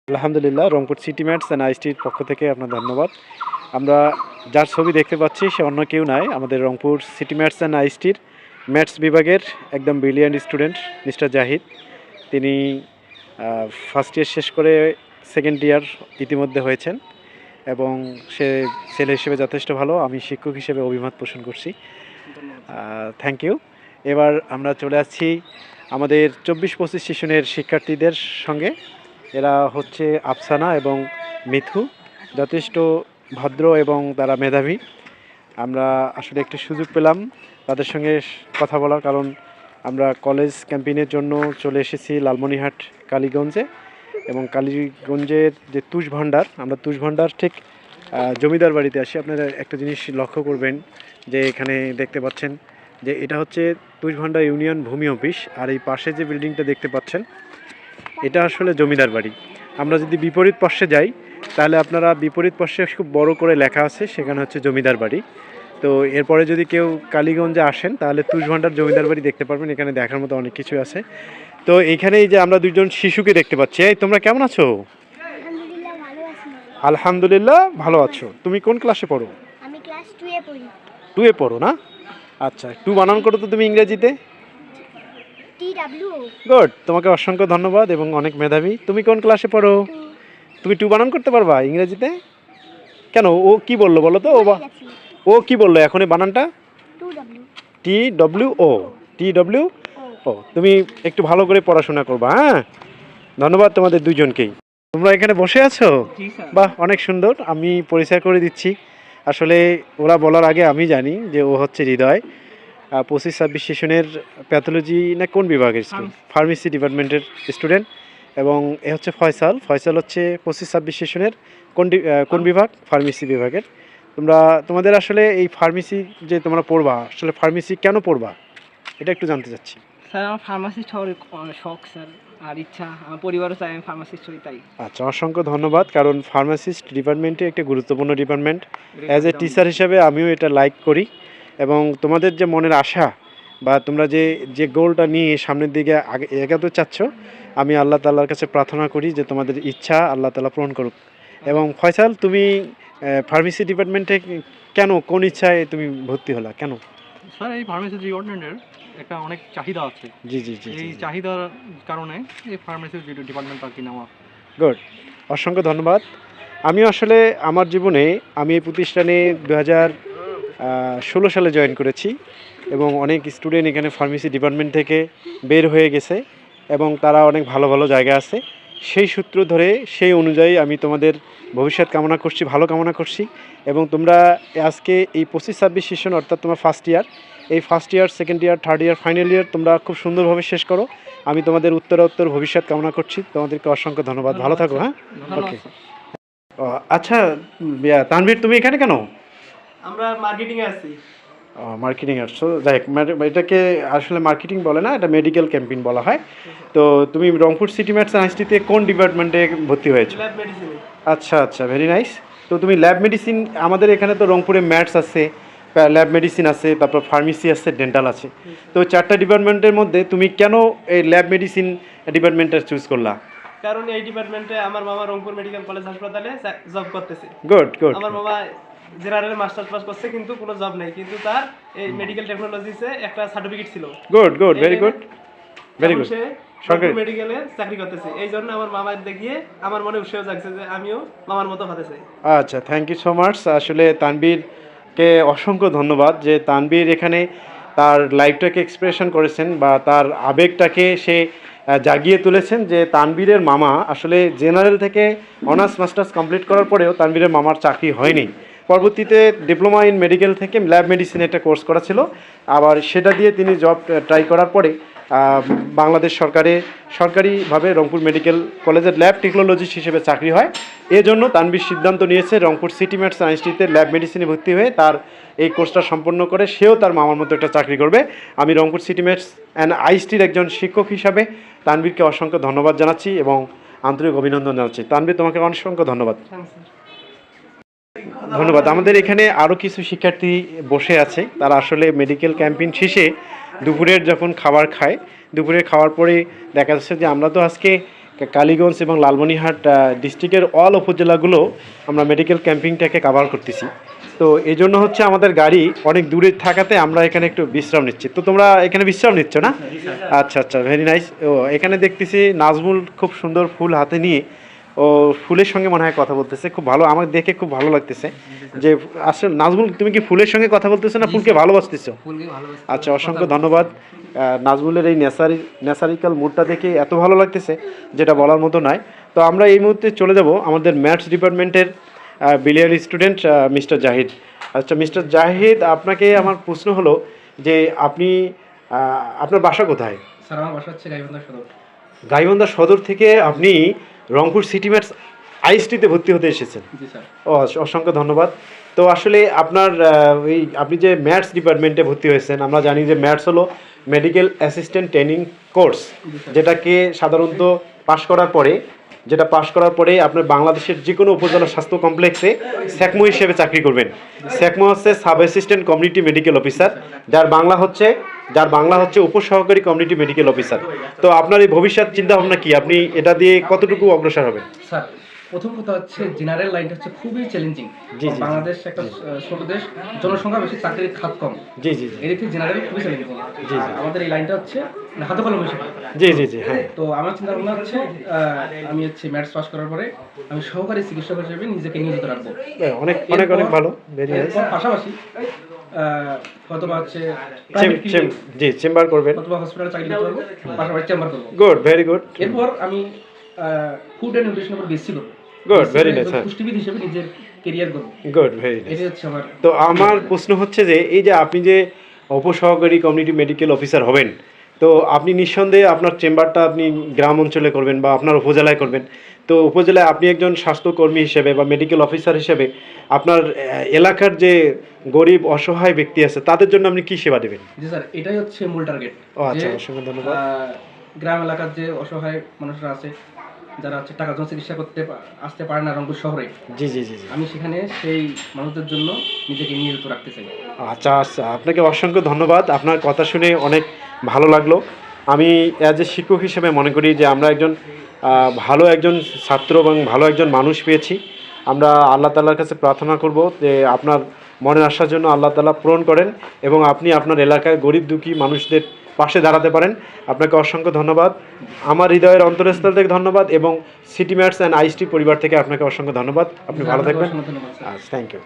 আলহামদুলিল্লাহ, Rangpur city maths and আইসটির পক্ষ থেকে আপনার ধন্যবাদ। আমরা যার ছবি দেখতে পাচ্ছি সে অন্য কেউ নয়, আমাদের রংপুর সিটি ম্যাটস অ্যান্ড আইসটির ম্যাথস বিভাগের একদম ব্রিলিয়ান্ট স্টুডেন্ট মিস্টার জাহিদ। তিনি ফার্স্ট ইয়ার শেষ করে সেকেন্ড ইয়ার ইতিমধ্যে হয়েছেন এবং সে ছেলে হিসেবে যথেষ্ট ভালো। আমি শিক্ষক হিসেবে অভিমত পোষণ করছি। Thank you. এবার আমরা চলে আসছি আমাদের 24-25 সেশনের শিক্ষার্থীদের সঙ্গে। এরা হচ্ছে আফসানা এবং মিথু, যথেষ্ট ভদ্র এবং তারা মেধাবী। আমরা আসলে একটু সুযোগ পেলাম তাদের সঙ্গে কথা বলার, কারণ আমরা কলেজ ক্যাম্পেইনের জন্য চলে এসেছি লালমনিরহাট কালীগঞ্জে, এবং কালীগঞ্জের যে তুষ ভান্ডার, আমরা তুষ ভান্ডার ঠিক জমিদার বাড়িতে আসি। আপনারা একটা জিনিস লক্ষ্য করবেন যে এখানে দেখতে পাচ্ছেন যে এটা হচ্ছে তুষ ভান্ডার ইউনিয়ন ভূমি অফিস, আর এই পাশে যে বিল্ডিংটা দেখতে পাচ্ছেন এটা আসলে জমিদার বাড়ি। আমরা যদি বিপরীত পাশে যাই তাহলে আপনারা বিপরীত পাশে খুব বড় করে লেখা আছে, সেখানে হচ্ছে জমিদার বাড়ি। তো এরপরে যদি কেউ কালীগঞ্জে আসেন তাহলে তুষ ভান্ডার জমিদার বাড়ি দেখতে পারবেন। এখানে দেখার মতো অনেক কিছু আছে। তো এইখানেই যে আমরা দুজন শিশুকে দেখতে পাচ্ছি। এই তোমরা কেমন আছো? আলহামদুলিল্লাহ ভালো আছো। তুমি কোন ক্লাসে পড়ো? আমি ক্লাস 2 এ পড়ি। 2 এ পড়ো না? আচ্ছা, 2 বানান করো তো তুমি ইংরেজিতে। TWO। গুড, তোমাকে অসংখ্য ধন্যবাদ এবং অনেক মেধাবী। তুমি কোন ক্লাসে পড়ো? তুমি 2 বানান করতে পারবা ইংরেজিতে? কেন, ও কি বললো বলো তো? ও কি বললো এখন এই বানানটা? 2W। TWO। তুমি একটু ভালো করে পড়াশোনা করবা। হ্যাঁ, ধন্যবাদ তোমাদের দুজনকেই। তোমরা এখানে বসে আছো? বাহ, অনেক সুন্দর। আমি পরিচয় করে দিচ্ছি। আসলে ওরা বলার আগে আমি জানি যে ও হচ্ছে হৃদয়, 25-26 সেশনের প্যাথোলজি না কোন বিভাগের স্টুডেন্ট, ফার্মেসি ডিপার্টমেন্টের স্টুডেন্ট। এবং এ হচ্ছে ফয়সাল হচ্ছে 25-26 সেশনের কোন বিভাগ? ফার্মেসি বিভাগের। তোমাদের আসলে এই ফার্মেসি যে তোমরা পড়বা, আসলে ফার্মেসি কেন পড়বা এটা একটু জানতে চাচ্ছি। স্যার, আমার ফার্মাসিস্ট হওয়ার শখ স্যার, আর ইচ্ছা, আমার পরিবারও চাই আমি ফার্মাসিস্ট হই তাই। আচ্ছা, অসংখ্য ধন্যবাদ। কারণ ফার্মাসিস্ট ডিপার্টমেন্টে একটা গুরুত্বপূর্ণ ডিপার্টমেন্ট। অ্যাজ এ টিচার হিসেবে আমিও এটা লাইক করি, এবং তোমাদের যে মনের আশা বা তোমরা যে গোলটা নিয়ে সামনের দিকে এগাতে চাচ্ছ, আমি আল্লাহ তাআলার কাছে প্রার্থনা করি যে তোমাদের ইচ্ছা আল্লাহ তাআলা পূরণ করুক। এবং ফয়সাল, তুমি ফার্মেসি ডিপার্টমেন্টে কেন, কোন ইচ্ছায় তুমি ভর্তি হলা, কেন? স্যার, এই ফার্মেসি ডিপার্টমেন্টের একটা অনেক চাহিদা আছে। জি জি জি, এই চাহিদার কারণে এই ফার্মেসি ডিপার্টমেন্ট আর কি নেওয়া। গুড, অসংখ্য ধন্যবাদ। আমি আসলে আমার জীবনে আমি এই প্রতিষ্ঠানে 2016 সালে জয়েন করেছি, এবং অনেক স্টুডেন্ট এখানে ফার্মেসি ডিপার্টমেন্ট থেকে বের হয়ে গেছে এবং তারা অনেক ভালো ভালো জায়গায় আছে। সেই সূত্র ধরে সেই অনুযায়ী আমি তোমাদের ভবিষ্যৎ কামনা করছি, ভালো কামনা করছি। এবং তোমরা আজকে এই 25-26 সেশন, অর্থাৎ তোমার ফার্স্ট ইয়ার, এই first year, second year, third year, final year তোমরা খুব সুন্দরভাবে শেষ করো। আমি তোমাদের উত্তর ভবিষ্যৎ কামনা করছি। তোমাদেরকে অসংখ্য ধন্যবাদ, ভালো থাকো। হ্যাঁ, ওকে। আচ্ছা তানভীর, তুমি এখানে কেন? আমরা মার্কেটিংয়ে আছি। মার্কেটিং আসছো, যাই হোক, এটাকে আসলে মার্কেটিং বলে না, এটা মেডিকেল ক্যাম্পেইন বলা হয়। তো তুমি রংপুর সিটি ম্যাটস অ্যান্ড আইসটিতে কোন ডিপার্টমেন্টে ভর্তি হয়েছো? ল্যাব মেডিসিনে। আচ্ছা আচ্ছা, ভেরি নাইস। তো তুমি ল্যাব মেডিসিন, আমাদের এখানে তো রংপুরে ম্যাথস আছে, ল্যাব মেডিসিন আছে, তারপর ফার্মেসি আছে, ডেন্টাল আছে। তো 4টা ডিপার্টমেন্টের মধ্যে তুমি কেন এই ল্যাব মেডিসিন ডিপার্টমেন্টটা চুজ করলা? কারণ এই ডিপার্টমেন্টে আমার মামা রংপুর মেডিকেল কলেজ হাসপাতালে জব করতেছে। Good good. আমার মামা জেনারেল মাস্টার্স পাস করছে, কিন্তু কোনো জব নেই, কিন্তু তার এই মেডিকেল টেকনোলজিতে একটা সার্টিফিকেট ছিল। Good good, very good very good. সে সরকারি মেডিকেলে চাকরি করতেছে। এই জন্য আমার মামার দেখিয়ে আমার মনে উৎসাহ জাগছে যে আমিও মামার মতো হতে চাই। আচ্ছা, থ্যাংক ইউ সো মাচ। আসলে তানবীরকে অসংখ্য ধন্যবাদ যে তানবীর এখানে তার লাইফটাকে এক্সপ্রেশন করেছেন বা তার আবেগটাকে সে জাগিয়ে তুলেছেন। যে তানবীরের মামা আসলে জেনারেল থেকে অনার্স মাস্টার্স কমপ্লিট করার পরেও তানবীরের মামার চাকরি হয়নি। পরবর্তীতে ডিপ্লোমা ইন মেডিকেল থেকে ল্যাব মেডিসিনে একটা কোর্স করা ছিল, আবার সেটা দিয়ে তিনি জব ট্রাই করার পরে বাংলাদেশ সরকারিভাবে রংপুর মেডিকেল কলেজের ল্যাব টেকনোলজিস্ট হিসেবে চাকরি হয়। এজন্য তানবীর সিদ্ধান্ত নিয়েছে রংপুর সিটি ম্যাটস আইসটিতে ল্যাব মেডিসিনে ভর্তি হয়ে তার এই কোর্সটা সম্পন্ন করে সেও তার মামার মতো একটা চাকরি করবে। আমি রংপুর সিটি ম্যাটস অ্যান্ড আইসটির একজন শিক্ষক হিসাবে তানবীরকে অসংখ্য ধন্যবাদ জানাচ্ছি এবং আন্তরিক অভিনন্দন জানাচ্ছি। তানবীর, তোমাকে অসংখ্য ধন্যবাদ। ধন্যবাদ। আমাদের এখানে আরও কিছু শিক্ষার্থী বসে আছে, তারা আসলে মেডিকেল ক্যাম্পেইন শেষে দুপুরের যখন খাবার খায়, দুপুরের খাওয়ার পরে দেখা যাচ্ছে যে আমরা তো আজকে কালীগঞ্জ এবং লালমনিরহাট ডিস্ট্রিক্টের অল উপজেলাগুলো আমরা মেডিকেল ক্যাম্পিংটাকে কভার করতেছি। তো এই জন্য হচ্ছে আমাদের গাড়ি অনেক দূরে থাকাতে আমরা এখানে একটু বিশ্রাম নিচ্ছি। তো তোমরা এখানে বিশ্রাম নিচ্ছ না? আচ্ছা আচ্ছা, ভেরি নাইস। ও এখানে দেখতেছি নাজমুল খুব সুন্দর ফুল হাতে নিয়ে ও ফুলের সঙ্গে মনে হয় কথা বলতেছে, খুব ভালো, আমার দেখে খুব ভালো লাগতেছে যে আসলে নাজমুল তুমি কি ফুলের সঙ্গে কথা বলতেছো না ফুলকে ভালোবাসতেছো? আচ্ছা, অসংখ্য ধন্যবাদ। নাজমুলের এই ন্যাচারিক্যাল মুডটা দেখে এত ভালো লাগতেছে যেটা বলার মতো নয়। তো আমরা এই মুহূর্তে চলে যাব আমাদের ম্যাথস ডিপার্টমেন্টের বিলিয়ার স্টুডেন্ট মিস্টার জাহিদ। আচ্ছা মিস্টার জাহিদ, আপনাকে আমার প্রশ্ন হলো যে আপনি আপনার বাসা কোথায়? স্যার আমার বাসা হচ্ছে গাইবান্ধা সদর। গাইবান্ধা সদর থেকে আপনি রংপুর সিটি ম্যাথস আইএসটিতে ভর্তি হতে এসেছেন? জি স্যার। ও অসংখ্য ধন্যবাদ। তো আসলে আপনার এই আপনি যে ম্যাথস ডিপার্টমেন্টে ভর্তি হয়েছেন, আমরা জানি যে ম্যাথস হলো মেডিকেল অ্যাসিস্ট্যান্ট ট্রেনিং কোর্স, যেটাকে সাধারণত পাশ করার পরে আপনার বাংলাদেশের যে কোনো উপজেলা স্বাস্থ্য কমপ্লেক্সে স্যাকমো হিসেবে চাকরি করবেন। স্যাকমো হচ্ছে sub assistant community medical officer, যার বাংলা হচ্ছে উপসহকারী কমিউনিটি মেডিকেল অফিসার। তো আপনার এই ভবিষ্যৎ চিন্তা ভাবনা কি? আপনি এটা দিয়ে কতটুকু অগ্রসর হবেন? স্যার প্রথম কথা হচ্ছে জেনারেল লাইনটা হচ্ছে খুবই চ্যালেঞ্জিং। জি, জি। বাংলাদেশ একটা ছোট দেশ, জনসংখ্যা বেশি, চাকরির খাত কম। জি জি জি এদিক থেকে জেনারেল খুবই চ্যালেঞ্জিং। জি। আমাদের এই লাইনটা হচ্ছে হাতে কলমে শেখা। জি জি জি হ্যাঁ। তো আমার চিন্তা ভাবনা হচ্ছে আমি হচ্ছে ম্যাথস পাস করার পরে আমি সহকারী চিকিৎসক হিসেবে নিজেকে নিয়োজিত রাখবো। অনেক অনেক অনেক ভালো, ভেরি নাইস। এরপর পাশাপাশি হয়তোবা হচ্ছে প্রাইভেট ক্লিনিক, জি চেম্বার করবেন, অথবা হসপিটালে চাকরি করতে পারবো, পাশাপাশি চেম্বার করবো। Good, very good. এরপর আমি ফুড অ্যান্ড নিউট্রিশনের উপর বেশি করবো। Good, very nice. হ্যাঁ, পুষ্টিবিদ হিসেবে নিজের কেরিয়ার করবো। Good, very nice. এটাই হচ্ছে আমার। তো আমার প্রশ্ন হচ্ছে যে এই যে আপনি যে উপসহকারী কমিউনিটি মেডিকেল অফিসার হবেন, তো আপনি নিঃসন্দেহে আপনার চেম্বারটা আপনি গ্রাম অঞ্চলে করবেন বা আপনার উপজেলায় করবেন। তো উপজেলায় আপনি একজন স্বাস্থ্যকর্মী হিসেবে বা মেডিকেল অফিসার হিসেবে আপনার এলাকার যে গরিব অসহায় ব্যক্তি আছে তাদের জন্য আপনি কী সেবা দেবেন? জি স্যার, এটাই হচ্ছে মূল টার্গেট। ও আচ্ছা, অসংখ্য ধন্যবাদ। গ্রাম এলাকার যে অসহায় মানুষরা আছে, যারা হচ্ছে টাকা জন্য চিকিৎসা করতে আসতে পারে না রংপুর শহরে, জি জি জি জি, আমি সেখানে সেই মানুষদের জন্য নিজেকে নিয়োজিত রাখতে চাই। আচ্ছা আচ্ছা, আপনাকে অসংখ্য ধন্যবাদ। আপনার কথা শুনে অনেক ভালো লাগলো। আমি অ্যাজ এ শিক্ষক হিসেবে মনে করি যে আমরা ভালো একজন ছাত্র এবং ভালো একজন মানুষ পেয়েছি। আমরা আল্লাহ তাআলার কাছে প্রার্থনা করব যে আপনার মনের আশার জন্য আল্লাহ তাআলা পূরণ করেন এবং আপনি আপনার এলাকায় গরিব দুঃখী মানুষদের পাশে দাঁড়াতে পারেন। আপনাকে অসংখ্য ধন্যবাদ, আমার হৃদয়ের অন্তরস্থল থেকে ধন্যবাদ, এবং সিটি ম্যাথস অ্যান্ড আইএসটি পরিবার থেকে আপনাকে অসংখ্য ধন্যবাদ। আপনি ভালো থাকবেন। ধন্যবাদ স্যার। Thank you.